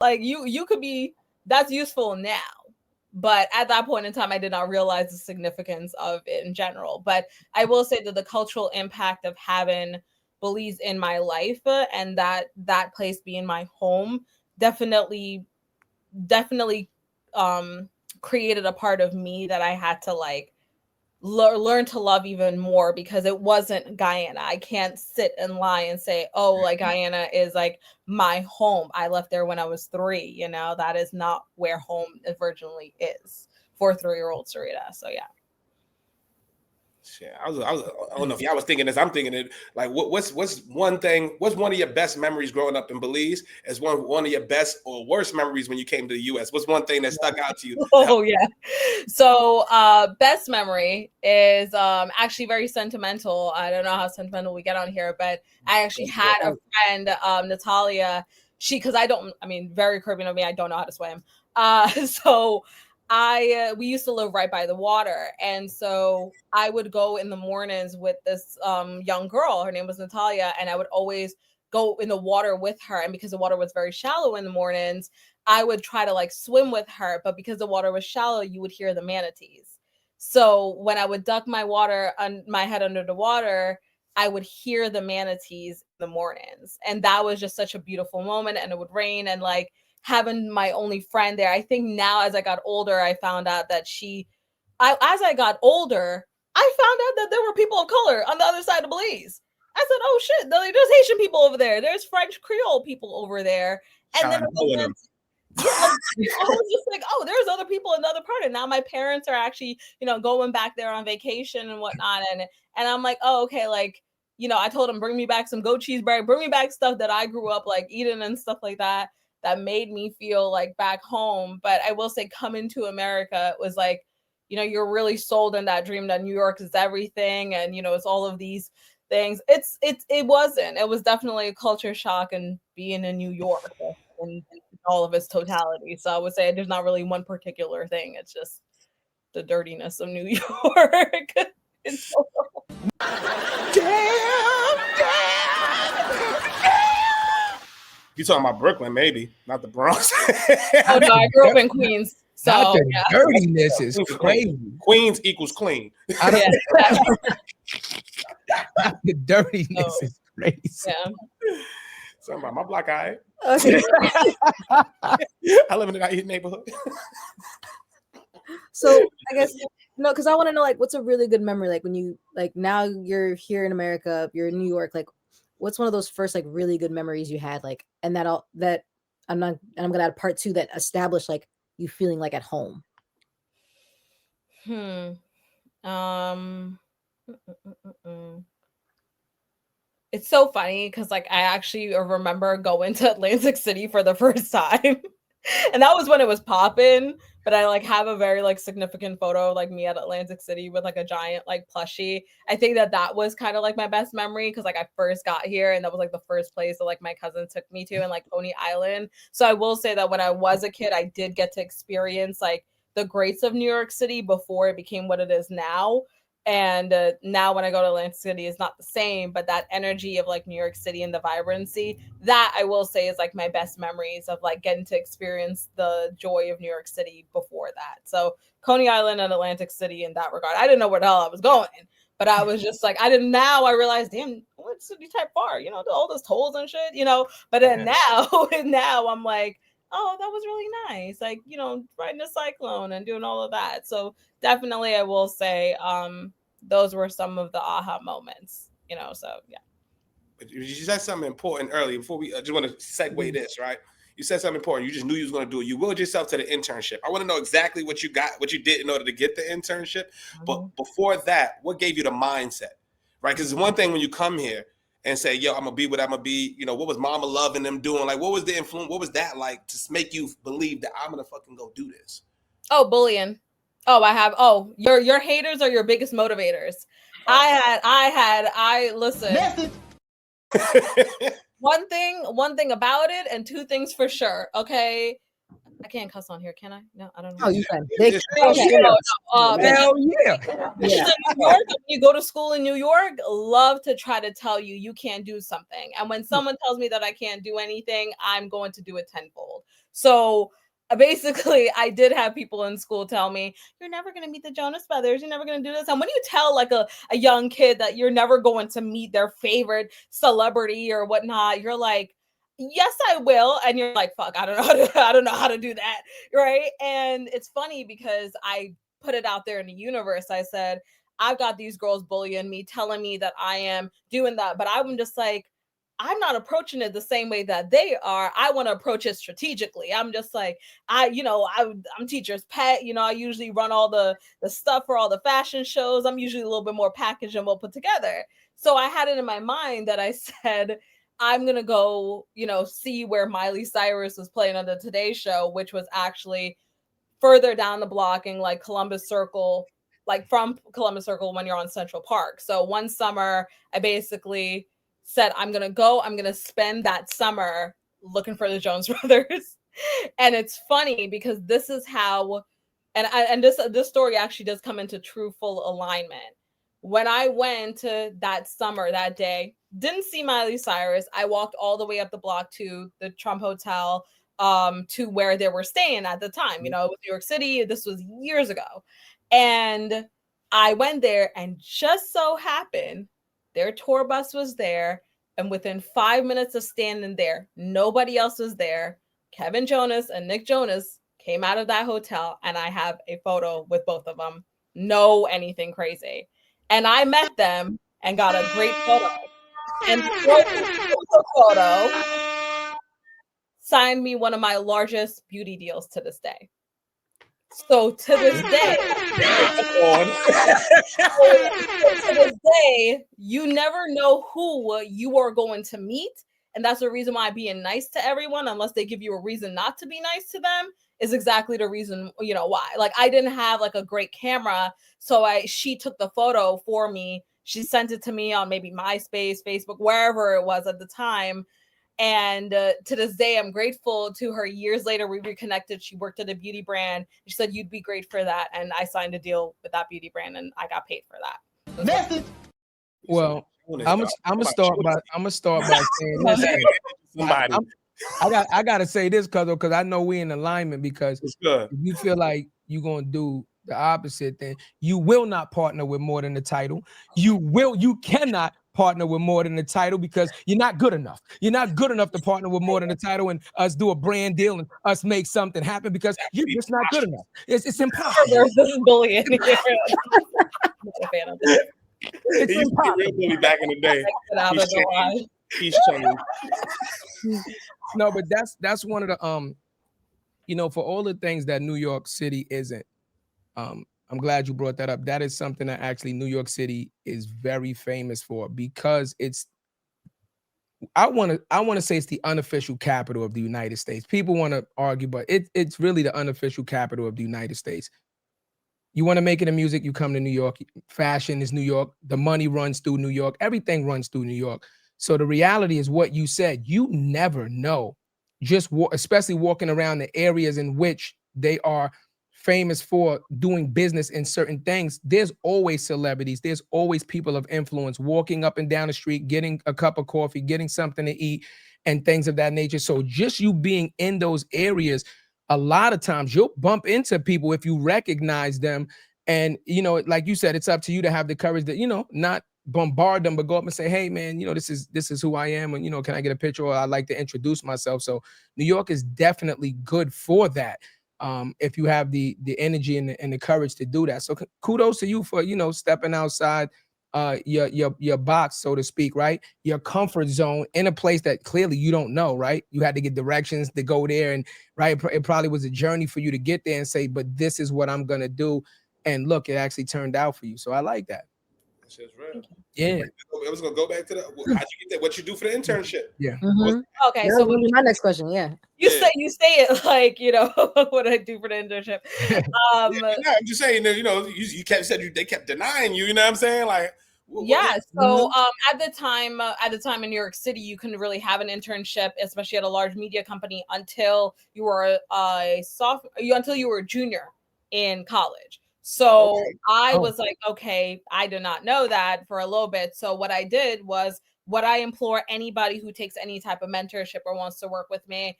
Like you could be, that's useful now. But at that point in time, I did not realize the significance of it in general. But I will say that the cultural impact of having bullies in my life and that place being my home definitely um created a part of me that I had to like learn to love even more, because it wasn't Guyana. I can't sit and lie and say, oh, like Guyana is like my home. I left there when I was 3. That is not where home originally is for 3-year-old Sarita. So yeah. Yeah, I don't know if y'all was thinking this. I'm thinking it. Like, what's one thing? What's one of your best memories growing up in Belize? As one of your best or worst memories when you came to the U.S. What's one thing that stuck out to you? Oh yeah. So best memory is actually very sentimental. I don't know how sentimental we get on here, but I actually had a friend, Natalia. Because very Caribbean of me, I don't know how to swim. So we used to live right by the water, and so I would go in the mornings with this young girl. Her name was Natalia, and I would always go in the water with her. And because the water was very shallow in the mornings, I would try to like swim with her, but because the water was shallow, you would hear the manatees. So when I would duck my head under the water, I would hear the manatees in the mornings, and that was just such a beautiful moment. And it would rain, and like having my only friend there. I think now as I got older, I found out that as I got older, I found out that there were people of color on the other side of Belize. I said, oh shit, there's Haitian people over there. There's French Creole people over there. And then yeah, I was just like, oh, there's other people in the other part. And now my parents are actually, going back there on vacation and whatnot. And I'm like, oh, okay, like, I told them, bring me back some goat cheese bread, bring me back stuff that I grew up like eating and stuff like that made me feel like back home. But I will say, coming to America, it was like, you're really sold in that dream that New York is everything. And, it's all of these things. It wasn't. It was definitely a culture shock, and being in New York in all of its totality. So I would say there's not really one particular thing. It's just the dirtiness of New York. You talking about Brooklyn, maybe, not the Bronx. Oh no, I grew up in Queens. So not the dirtiness is crazy. Queens equals clean. The dirtiness is crazy. Yeah. Something about my black eye. Okay. I live in a neighborhood. So I guess because I want to know, like, what's a really good memory, like when you now you're here in America, you're in New York, like what's one of those first like really good memories you had, like, and that I'm gonna add part 2 that established like you feeling like at home. It's so funny because like I actually remember going to Atlantic City for the first time. And that was when it was popping, but I like have a very like significant photo like me at Atlantic City with like a giant like plushie. I think that was kind of like my best memory because like I first got here and that was like the first place that like my cousin took me to in like Coney Island. So I will say that when I was a kid, I did get to experience like the greats of New York City before it became what it is now. And now when I go to Atlantic City, it's not the same, but that energy of like New York City and the vibrancy, that I will say is like my best memories of like getting to experience the joy of New York City before that. So Coney Island and Atlantic City in that regard. I didn't know where the hell I was going, but I was just like, I realized, damn, what city type far, all those tolls and shit, but then now I'm like, oh, that was really nice. Like, riding a cyclone and doing all of that. So definitely I will say those were some of the aha moments, so yeah. But you said something important earlier before we just want to segue this, right? You said something important. You just knew you was going to do it. You willed yourself to the internship. I want to know exactly what you did in order to get the internship. Mm-hmm. But before that, what gave you the mindset, right? Because it's one thing when you come here and say, yo, I'm going to be what I'm going to be. What was mama loving them doing? Like, what was the influence? What was that like to make you believe that I'm going to fucking go do this? Oh, bullying. Oh, your haters are your biggest motivators. Listen. Message. One thing about it, and 2 things for sure. Okay. I can't cuss on here, can I? No, I don't know. Oh, you can. Hell yeah. New York, when you go to school in New York, love to try to tell you can't do something. And when someone tells me that I can't do anything, I'm going to do it tenfold. So basically, I did have people in school tell me, you're never going to meet the Jonas Brothers. You're never going to do this. And when you tell like a young kid that you're never going to meet their favorite celebrity or whatnot, you're like, yes, I will. And you're like, fuck, I don't know how to do that. Right. And it's funny because I put it out there in the universe. I said, I've got these girls bullying me, telling me that I am doing that. But I'm just like, I'm not approaching it the same way that they are. I want to approach it strategically. I'm just like, I'm teacher's pet. I usually run all the stuff for all the fashion shows. I'm usually a little bit more packaged and well put together. So I had it in my mind that I said, I'm going to go, see where Miley Cyrus was playing on the Today Show, which was actually further down the block in like Columbus Circle, like from Columbus Circle when you're on Central Park. So one summer, I basically said, I'm going to spend that summer looking for the Jonas Brothers. And it's funny because this is how, and this story actually does come into true full alignment. When I went that summer, that day, didn't see Miley Cyrus. I walked all the way up the block to the Trump Hotel, to where they were staying at the time. It was New York City. This was years ago. And I went there, and just so happened their tour bus was there. And within 5 minutes of standing there, nobody else was there. Kevin Jonas and Nick Jonas came out of that hotel, and I have a photo with both of them. No anything crazy. And I met them and got a great photo. And the photo signed me one of my largest beauty deals to this day. So to this day, you never know who you are going to meet. And that's the reason why being nice to everyone, unless they give you a reason not to be nice to them, is exactly the reason, why. Like, I didn't have like a great camera. So she took the photo for me. She sent it to me on maybe MySpace, Facebook, wherever it was at the time. And to this day, I'm grateful to her. Years later, we reconnected. She worked at a beauty brand. She said, you'd be great for that. And I signed a deal with that beauty brand, and I got paid for that. Method. Well, I'm gonna start by saying this. I gotta say this because I know we're in alignment, because if you feel like you're gonna do the opposite, then you will not partner with more than the title. You cannot partner with more than the title, because you're not good enough. You're not good enough to partner with more than the title and us do a brand deal and us make something happen, because you're just not good enough. It's impossible. This is bullying. I'm not a fan of this. He used to be real bully back in the day. He's changed. No, but that's one of the for all the things that New York City isn't. I'm glad you brought that up. That is something that actually New York City is very famous for, because I want to say it's the unofficial capital of the United States. People want to argue, but it's really the unofficial capital of the United States. You want to make it in music, you come to New York. Fashion is New York. The money runs through New York. Everything runs through New York. So the reality is what you said. You never know, especially walking around the areas in which they are famous for doing business in certain things. There's always celebrities. There's always people of influence walking up and down the street, getting a cup of coffee, getting something to eat, and things of that nature. So just you being in those areas, a lot of times you'll bump into people if you recognize them. And, like you said, it's up to you to have the courage to, not bombard them, but go up and say, hey, man, this is who I am. And, can I get a picture? Or I'd like to introduce myself. So New York is definitely good for that. If you have the energy and the courage to do that. So kudos to you for, stepping outside your box, so to speak, right? Your comfort zone in a place that clearly you don't know, right? You had to get directions to go there, and right, it probably was a journey for you to get there and say, but this is what I'm gonna do. And look, it actually turned out for you. So I like that. That's just real. Yeah. I was gonna go back to how'd you get that? What you do for the internship? Yeah. Mhm. Okay, That so was my next question. Yeah. you say it like what I do for the internship. I'm just saying that you kept they kept denying you. You know what I'm saying? Like, yeah. So at the time in New York City, you couldn't really have an internship, especially at a large media company, until you were until you were a junior in college. So I was like, okay, I did not know that for a little bit. So what I did was, what I implore anybody who takes any type of mentorship or wants to work with me,